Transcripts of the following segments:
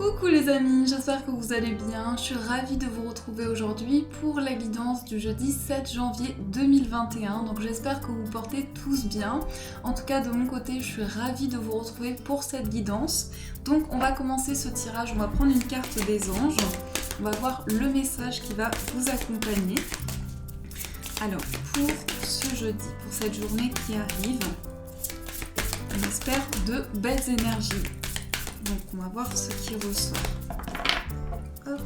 Coucou les amis, j'espère que vous allez bien. Je suis ravie de vous retrouver aujourd'hui pour la guidance du jeudi 7 janvier 2021. Donc j'espère que vous portez tous bien. En tout cas de mon côté, je suis ravie de vous retrouver pour cette guidance. Donc on va commencer ce tirage, on va prendre une carte des anges. On va voir le message qui va vous accompagner. Alors pour ce jeudi, pour cette journée qui arrive, on espère de belles énergies. Donc on va voir ce qui ressort. Hop.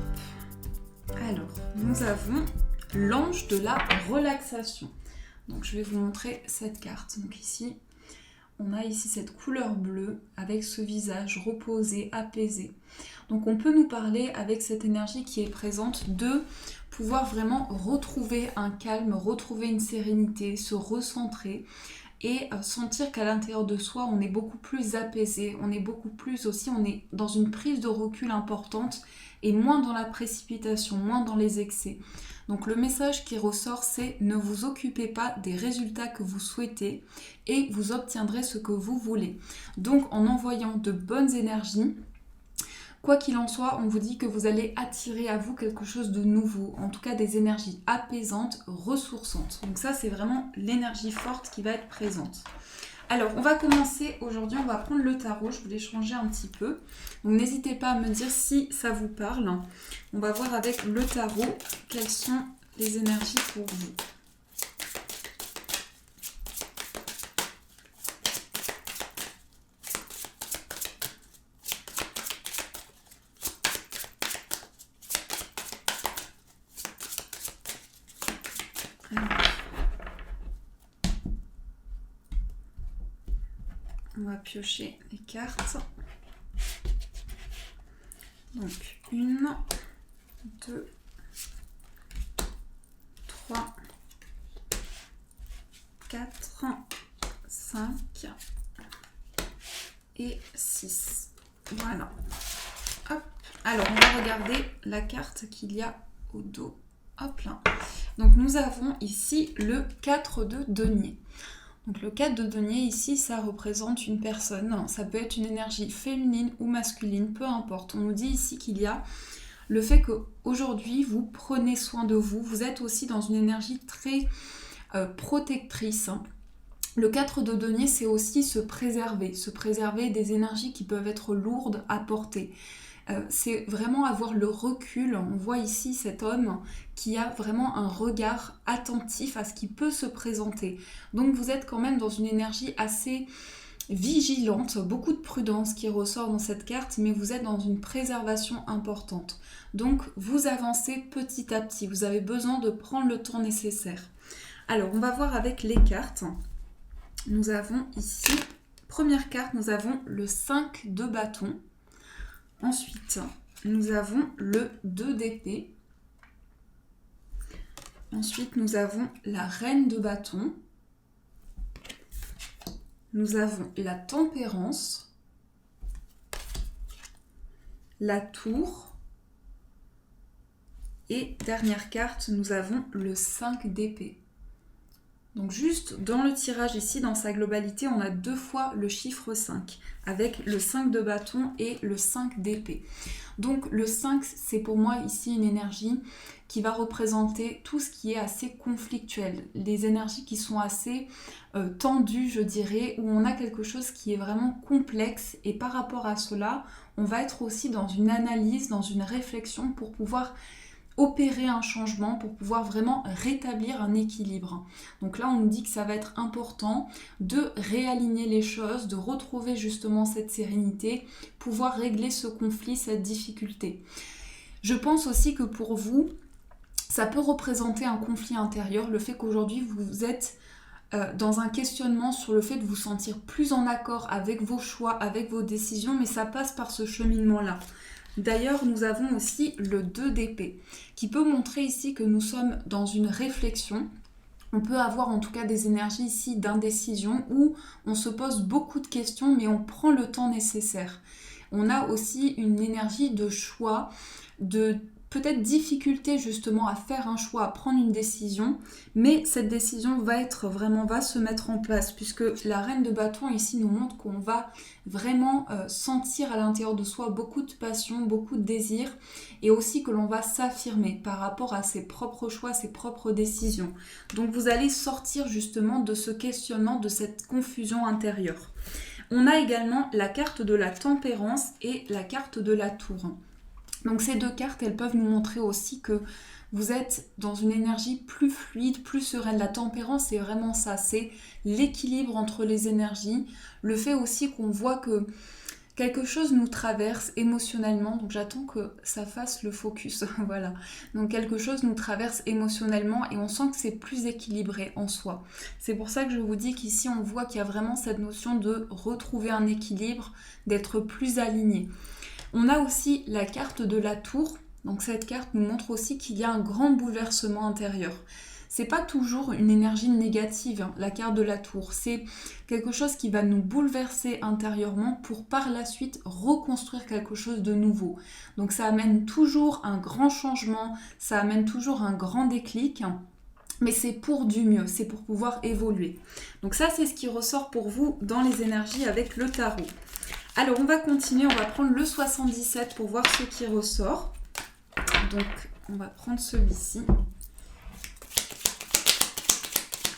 Alors, nous avons l'ange de la relaxation. Donc je vais vous montrer cette carte. Donc ici, on a ici cette couleur bleue avec ce visage reposé, apaisé. Donc on peut nous parler avec cette énergie qui est présente de pouvoir vraiment retrouver un calme, retrouver une sérénité, se recentrer et sentir qu'à l'intérieur de soi, on est beaucoup plus apaisé, on est beaucoup plus aussi, on est dans une prise de recul importante et moins dans la précipitation, moins dans les excès. Donc le message qui ressort, c'est ne vous occupez pas des résultats que vous souhaitez et vous obtiendrez ce que vous voulez. Donc en envoyant de bonnes énergies, quoi qu'il en soit, on vous dit que vous allez attirer à vous quelque chose de nouveau, en tout cas des énergies apaisantes, ressourçantes. Donc ça, c'est vraiment l'énergie forte qui va être présente. Alors, on va commencer aujourd'hui, on va prendre le tarot, je voulais changer un petit peu. Donc n'hésitez pas à me dire si ça vous parle. On va voir avec le tarot quelles sont les énergies pour vous. On va piocher les cartes. Donc, 1, 2, 3, 4, 5 et 6. Voilà. Hop. Alors, on va regarder la carte qu'il y a au dos. Hop là. Donc, nous avons ici le 4 de denier. Donc le 4 de denier ici, ça représente une personne, ça peut être une énergie féminine ou masculine, peu importe. On nous dit ici qu'il y a le fait qu'aujourd'hui, vous prenez soin de vous, vous êtes aussi dans une énergie très protectrice. Le 4 de denier, c'est aussi se préserver des énergies qui peuvent être lourdes à porter. C'est vraiment avoir le recul. On voit ici cet homme qui a vraiment un regard attentif à ce qui peut se présenter. Donc vous êtes quand même dans une énergie assez vigilante, beaucoup de prudence qui ressort dans cette carte, mais vous êtes dans une préservation importante. Donc vous avancez petit à petit, vous avez besoin de prendre le temps nécessaire. Alors on va voir avec les cartes. Nous avons ici, première carte, nous avons le 5 de bâton. Ensuite, nous avons le 2 d'épée. Ensuite, nous avons la reine de bâton. Nous avons la tempérance. La tour. Et dernière carte, nous avons le 5 d'épée. Donc juste dans le tirage ici, dans sa globalité, on a 2 fois le chiffre 5, avec le 5 de bâton et le 5 d'épée. Donc le 5, c'est pour moi ici une énergie qui va représenter tout ce qui est assez conflictuel, les énergies qui sont assez tendues, je dirais, où on a quelque chose qui est vraiment complexe, et par rapport à cela, on va être aussi dans une analyse, dans une réflexion pour pouvoir opérer un changement, pour pouvoir vraiment rétablir un équilibre. Donc là, on nous dit que ça va être important de réaligner les choses, de retrouver justement cette sérénité, pouvoir régler ce conflit, cette difficulté. Je pense aussi que pour vous, ça peut représenter un conflit intérieur, le fait qu'aujourd'hui vous êtes dans un questionnement sur le fait de vous sentir plus en accord avec vos choix, avec vos décisions, mais ça passe par ce cheminement-là. D'ailleurs, nous avons aussi le 2 d'épée, qui peut montrer ici que nous sommes dans une réflexion. On peut avoir en tout cas des énergies ici d'indécision où on se pose beaucoup de questions, mais on prend le temps nécessaire. On a aussi une énergie de choix, de peut-être difficulté justement à faire un choix, à prendre une décision, mais cette décision va se mettre en place, puisque la reine de bâton ici nous montre qu'on va vraiment sentir à l'intérieur de soi beaucoup de passion, beaucoup de désir, et aussi que l'on va s'affirmer par rapport à ses propres choix, ses propres décisions. Donc vous allez sortir justement de ce questionnement, de cette confusion intérieure. On a également la carte de la tempérance et la carte de la tour. Donc ces deux cartes, elles peuvent nous montrer aussi que vous êtes dans une énergie plus fluide, plus sereine. La tempérance, c'est vraiment ça, c'est l'équilibre entre les énergies, le fait aussi qu'on voit que quelque chose nous traverse émotionnellement, donc j'attends que ça fasse le focus, voilà. Donc quelque chose nous traverse émotionnellement et on sent que c'est plus équilibré en soi. C'est pour ça que je vous dis qu'ici on voit qu'il y a vraiment cette notion de retrouver un équilibre, d'être plus aligné. On a aussi la carte de la tour, donc cette carte nous montre aussi qu'il y a un grand bouleversement intérieur. C'est pas toujours une énergie négative, hein, la carte de la tour. C'est quelque chose qui va nous bouleverser intérieurement pour par la suite reconstruire quelque chose de nouveau. Donc ça amène toujours un grand changement, ça amène toujours un grand déclic. Mais c'est pour du mieux, c'est pour pouvoir évoluer. Donc ça, c'est ce qui ressort pour vous dans les énergies avec le tarot. Alors, on va continuer, on va prendre le 77 pour voir ce qui ressort. Donc, on va prendre celui-ci.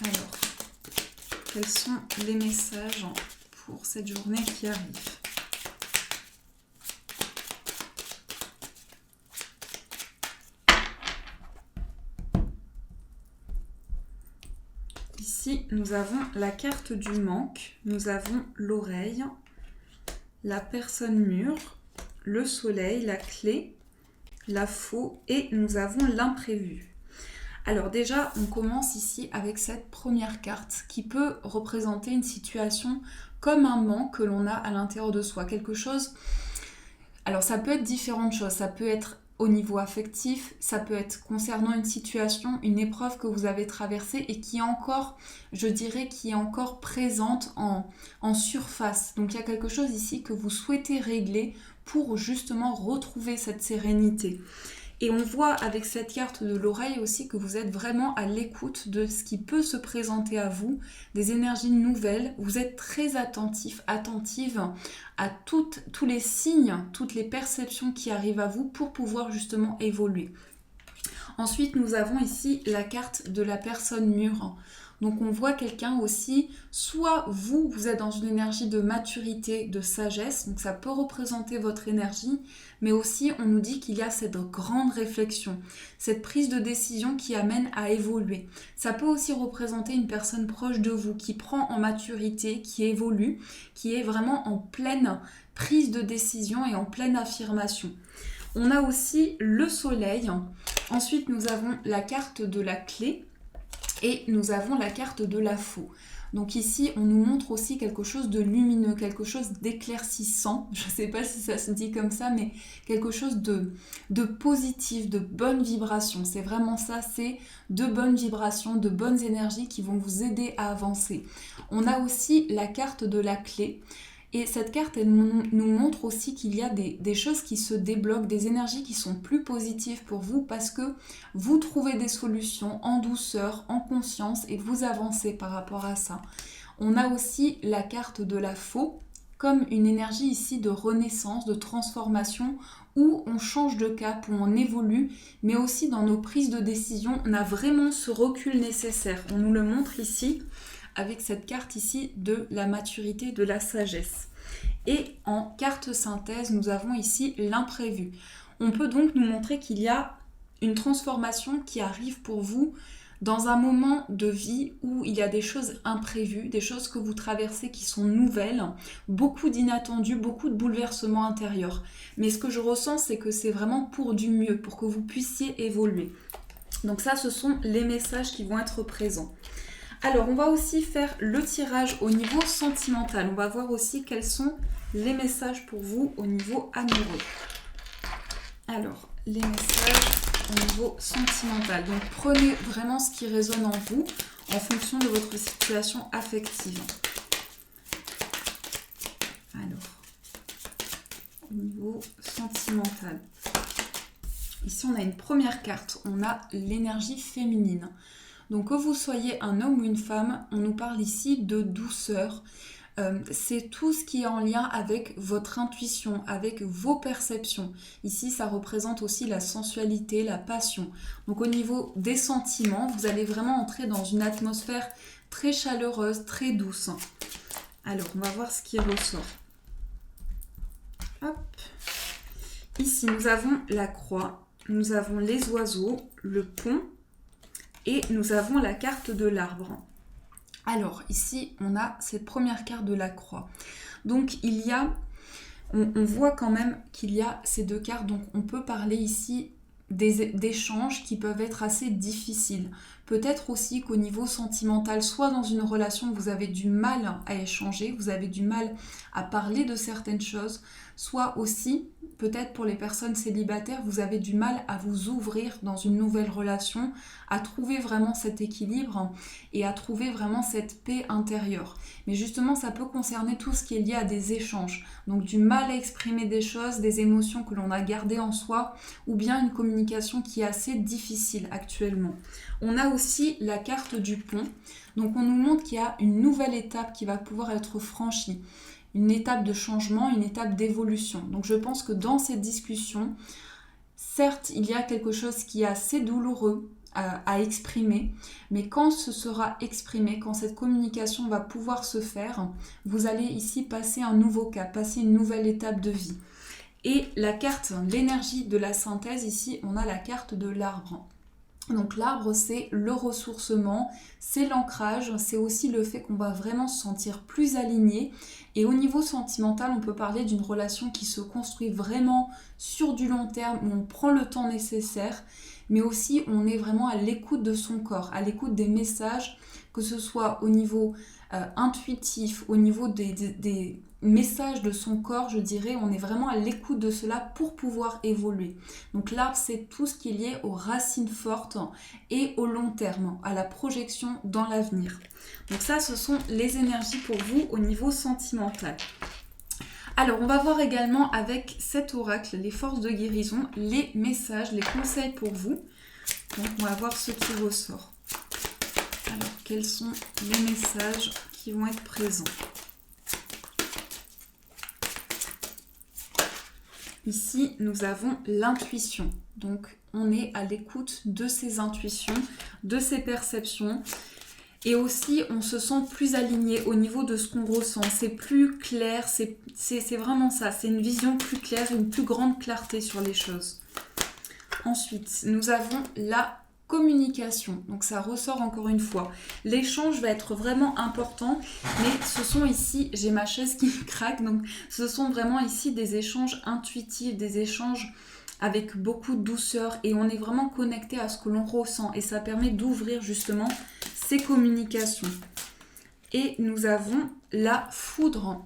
Alors, quels sont les messages pour cette journée qui arrive ? Ici, nous avons la carte du manque, nous avons l'oreille, la personne mûre, le soleil, la clé, la faux et nous avons l'imprévu. Alors déjà, on commence ici avec cette première carte qui peut représenter une situation comme un manque que l'on a à l'intérieur de soi. Quelque chose, alors ça peut être différentes choses, ça peut être au niveau affectif, ça peut être concernant une situation, une épreuve que vous avez traversée et qui est encore, je dirais, qui est encore présente en surface. Donc il y a quelque chose ici que vous souhaitez régler pour justement retrouver cette sérénité. Et on voit avec cette carte de l'oreille aussi que vous êtes vraiment à l'écoute de ce qui peut se présenter à vous, des énergies nouvelles. Vous êtes très attentive à tous les signes, toutes les perceptions qui arrivent à vous pour pouvoir justement évoluer. Ensuite, nous avons ici la carte de la personne mûre. Donc on voit quelqu'un aussi, soit vous êtes dans une énergie de maturité, de sagesse, donc ça peut représenter votre énergie, mais aussi on nous dit qu'il y a cette grande réflexion, cette prise de décision qui amène à évoluer. Ça peut aussi représenter une personne proche de vous qui prend en maturité, qui évolue, qui est vraiment en pleine prise de décision et en pleine affirmation. On a aussi le soleil, ensuite nous avons la carte de la clé, et nous avons la carte de la faux. Donc ici, on nous montre aussi quelque chose de lumineux, quelque chose d'éclaircissant. Je ne sais pas si ça se dit comme ça, mais quelque chose de positif, de bonne vibration. C'est vraiment ça, c'est de bonnes vibrations, de bonnes énergies qui vont vous aider à avancer. On a aussi la carte de la clé. Et cette carte, elle nous montre aussi qu'il y a des choses qui se débloquent, des énergies qui sont plus positives pour vous parce que vous trouvez des solutions en douceur, en conscience et vous avancez par rapport à ça. On a aussi la carte de la faux comme une énergie ici de renaissance, de transformation où on change de cap, où on évolue, mais aussi dans nos prises de décision, on a vraiment ce recul nécessaire. On nous le montre ici avec cette carte ici de la maturité, de la sagesse. Et en carte synthèse, nous avons ici l'imprévu. On peut donc nous montrer qu'il y a une transformation qui arrive pour vous dans un moment de vie où il y a des choses imprévues, des choses que vous traversez qui sont nouvelles, beaucoup d'inattendus, beaucoup de bouleversements intérieurs. Mais ce que je ressens, c'est que c'est vraiment pour du mieux, pour que vous puissiez évoluer. Donc ça, ce sont les messages qui vont être présents. Alors, on va aussi faire le tirage au niveau sentimental. On va voir aussi quels sont les messages pour vous au niveau amoureux. Alors, les messages au niveau sentimental. Donc, prenez vraiment ce qui résonne en vous en fonction de votre situation affective. Alors, au niveau sentimental. ici on a une première carte, on a l'énergie féminine. Donc que vous soyez un homme ou une femme, on nous parle ici de douceur. C'est tout ce qui est en lien avec votre intuition, avec vos perceptions. Ici, ça représente aussi la sensualité, la passion. Donc au niveau des sentiments, vous allez vraiment entrer dans une atmosphère très chaleureuse, très douce. Alors, on va voir ce qui ressort. Hop. Ici, nous avons la croix, nous avons les oiseaux, le pont et nous avons la carte de l'arbre. Alors, ici, on a cette première carte de la croix. Donc, on voit quand même qu'il y a ces deux cartes. Donc, on peut parler ici d'échanges qui peuvent être assez difficiles. Peut-être aussi qu'au niveau sentimental, soit dans une relation, vous avez du mal à échanger, vous avez du mal à parler de certaines choses, soit aussi, peut-être pour les personnes célibataires, vous avez du mal à vous ouvrir dans une nouvelle relation, à trouver vraiment cet équilibre et à trouver vraiment cette paix intérieure. Mais justement, ça peut concerner tout ce qui est lié à des échanges. Donc du mal à exprimer des choses, des émotions que l'on a gardées en soi, ou bien une communication qui est assez difficile actuellement. On a aussi la carte du pont. Donc on nous montre qu'il y a une nouvelle étape qui va pouvoir être franchie. Une étape de changement, une étape d'évolution. Donc je pense que dans cette discussion, certes, il y a quelque chose qui est assez douloureux à exprimer, mais quand ce sera exprimé, quand cette communication va pouvoir se faire, vous allez ici passer un nouveau cap, passer une nouvelle étape de vie. Et la carte, l'énergie de la synthèse, ici, on a la carte de l'arbre. Donc l'arbre, c'est le ressourcement, c'est l'ancrage, c'est aussi le fait qu'on va vraiment se sentir plus aligné. Et au niveau sentimental, on peut parler d'une relation qui se construit vraiment sur du long terme, où on prend le temps nécessaire, mais aussi on est vraiment à l'écoute de son corps, à l'écoute des messages, que ce soit au niveau intuitif, au niveau des messages de son corps, je dirais, on est vraiment à l'écoute de cela pour pouvoir évoluer. Donc l'arbre, c'est tout ce qui est lié aux racines fortes et au long terme, à la projection dans l'avenir. Donc ça, ce sont les énergies pour vous au niveau sentimental. Alors, on va voir également avec cet oracle, les forces de guérison, les messages, les conseils pour vous. Donc, on va voir ce qui ressort. Alors, quels sont les messages qui vont être présents ? Ici, nous avons l'intuition. Donc, on est à l'écoute de ses intuitions, de ses perceptions. Et aussi, on se sent plus aligné au niveau de ce qu'on ressent. C'est plus clair, c'est vraiment ça. C'est une vision plus claire, une plus grande clarté sur les choses. Ensuite, nous avons la communication. Donc ça ressort encore une fois. L'échange va être vraiment important, mais ce sont ici, j'ai ma chaise qui craque, donc ce sont vraiment ici des échanges intuitifs, des échanges avec beaucoup de douceur et on est vraiment connecté à ce que l'on ressent et ça permet d'ouvrir justement ces communications. Et nous avons la foudre.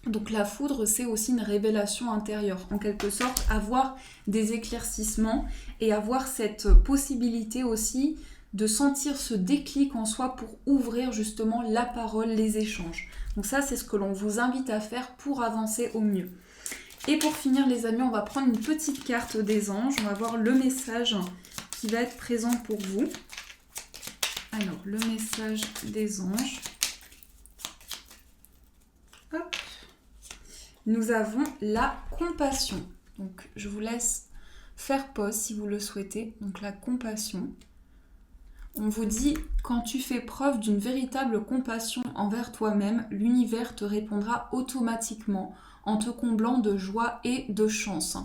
Donc la foudre, c'est aussi une révélation intérieure, en quelque sorte, avoir des éclaircissements et avoir cette possibilité aussi de sentir ce déclic en soi pour ouvrir justement la parole, les échanges. Donc ça, c'est ce que l'on vous invite à faire pour avancer au mieux. Et pour finir les amis, on va prendre une petite carte des anges, on va voir le message qui va être présent pour vous. Alors, le message des anges. Hop. Nous avons la compassion. Donc, je vous laisse faire pause si vous le souhaitez. Donc, la compassion. On vous dit, quand tu fais preuve d'une véritable compassion envers toi-même, l'univers te répondra automatiquement en te comblant de joie et de chance.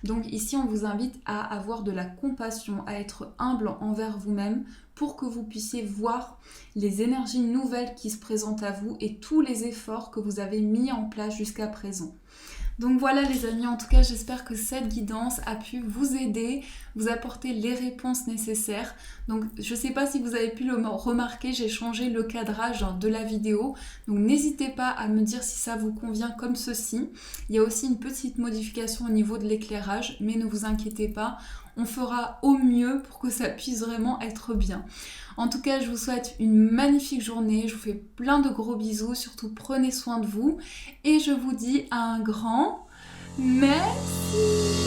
Donc ici, on vous invite à avoir de la compassion, à être humble envers vous-même pour que vous puissiez voir les énergies nouvelles qui se présentent à vous et tous les efforts que vous avez mis en place jusqu'à présent. Donc voilà les amis, en tout cas j'espère que cette guidance a pu vous aider, vous apporter les réponses nécessaires. Donc je ne sais pas si vous avez pu le remarquer, j'ai changé le cadrage de la vidéo. Donc n'hésitez pas à me dire si ça vous convient comme ceci. Il y a aussi une petite modification au niveau de l'éclairage, mais ne vous inquiétez pas, on fera au mieux pour que ça puisse vraiment être bien. En tout cas, je vous souhaite une magnifique journée, je vous fais plein de gros bisous, surtout prenez soin de vous et je vous dis un grand merci.